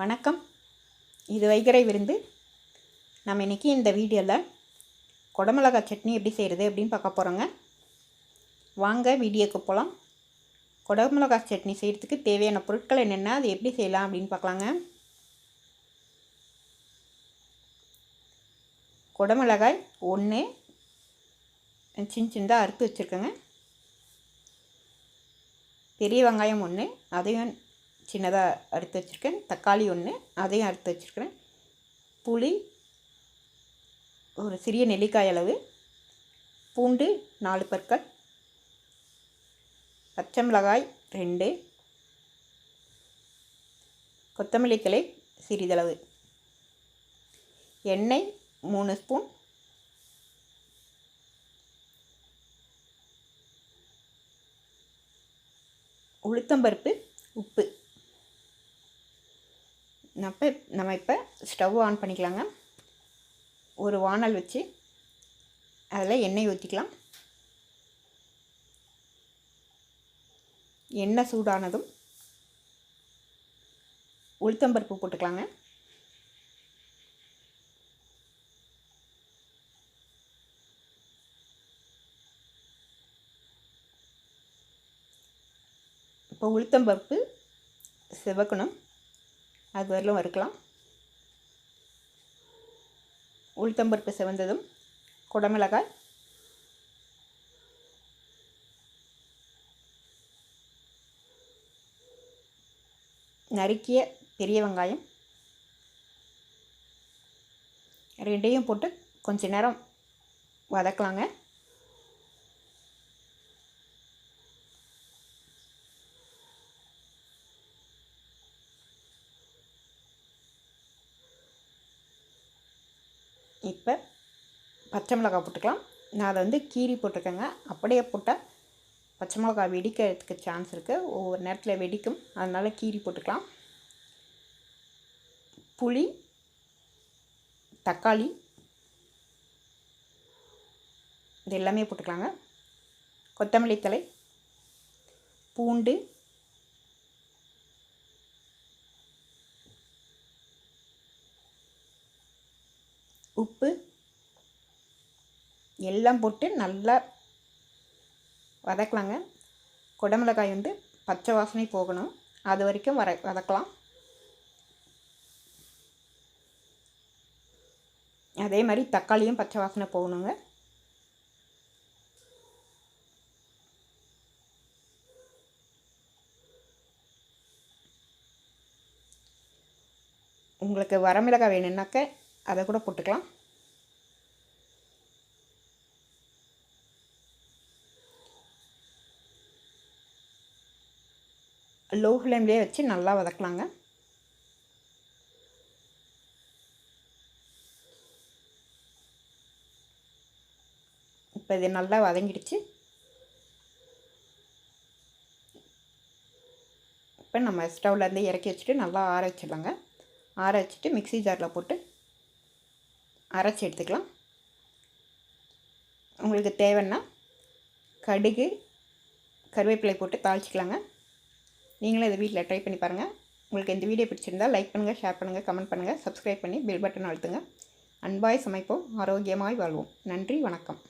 வணக்கம். இது வைகரை விருந்து. நம்ம இன்றைக்கி இந்த வீடியோவில் குடமிளகாய் சட்னி எப்படி செய்கிறது அப்படின்னு பார்க்க போகிறோங்க. வாங்க வீடியோக்கு போகலாம். குடமிளகாய் சட்னி செய்கிறதுக்கு தேவையான பொருட்கள் என்னென்ன, அது எப்படி செய்யலாம் அப்படின்னு பார்க்கலாங்க. குடமிளகாய் 1 சின்ன சின்னதாக அறுத்து வச்சுருக்கேங்க. பெரிய வெங்காயம் 1, அதையும் சின்னதாக அறுத்து வச்சுருக்கேன். தக்காளி 1, அதையும் அறுத்து வச்சுருக்கிறேன். புளி ஒரு சிறிய நெல்லிக்காய் அளவு, பூண்டு 4 பற்கள், பச்சை மிளகாய் 2, கொத்தமல்லி தழை சிறிதளவு, எண்ணெய் 3 ஸ்பூன், உளுத்தம்பருப்பு, உப்பு. நம்ம இப்போ ஸ்டவ் ஆன் பண்ணிக்கலாங்க. ஒரு வானல் வச்சு அதில் எண்ணெய் ஊற்றிக்கலாம். எண்ணெய் சூடானதும் உளுத்தம்பருப்பு போட்டுக்கலாங்க. இப்போ உளுத்தம்பருப்பு சிவக்கணும், அது வரலும் வறுக்கலாம். உளுத்தம்பருப்பு சிவந்ததும் குடமிளகாய், நறுக்கிய பெரிய வெங்காயம் 2யும் போட்டு கொஞ்ச நேரம் வதக்கலாங்க. இப்போ பச்சை மிளகாய் போட்டுக்கலாம். நான் அதை வந்து கீரி போட்டிருக்கேங்க. அப்படியே போட்டால் பச்சை மிளகாய் வெடிக்கிறதுக்கு சான்ஸ் இருக்குது. ஒவ்வொரு நேரத்தில் வெடிக்கும், அதனால் கீரி போட்டுக்கலாம். புளி, தக்காளி இது எல்லாமே போட்டுக்கலாங்க. கொத்தமல்லி தழை, பூண்டு, உப்பு எல்லாம் போட்டு நல்லா வதக்கலாங்க. குடமிளகாய் வந்து பச்சை வாசனை போகணும், அது வரைக்கும் வதக்கலாம். அதே மாதிரி தக்காளியும் பச்சை வாசனை போகணுங்க. உங்களுக்கு வரமிளகாய் வேணும்னாக்க அதை கூட போட்டுக்கலாம். லோ ஃப்ளேம்லேயே வச்சு நல்லா வதக்கலாங்க. இப்போ இது நல்லா வதங்கிடுச்சு. இப்போ நம்ம ஸ்டவ்லேருந்து இறக்கி வச்சுட்டு நல்லா ஆற வச்சிடலாங்க. ஆற வச்சுட்டு மிக்ஸி ஜாரில் போட்டு அரைச்சி எடுத்துக்கலாம். உங்களுக்கு தேவைன்னா கடுகு, கருவேப்பிலை போட்டு தாளிச்சிக்கலாங்க. நீங்களும் இதை வீட்டில் ட்ரை பண்ணி பாருங்கள். உங்களுக்கு இந்த வீடியோ பிடிச்சிருந்தால் லைக் பண்ணுங்கள், ஷேர் பண்ணுங்கள், கமெண்ட் பண்ணுங்கள், சப்ஸ்கிரைப் பண்ணி பெல் பட்டன் அழுத்துங்க. அன்பாய் சமைப்போம், ஆரோக்கியமாய் வாழ்வோம். நன்றி, வணக்கம்.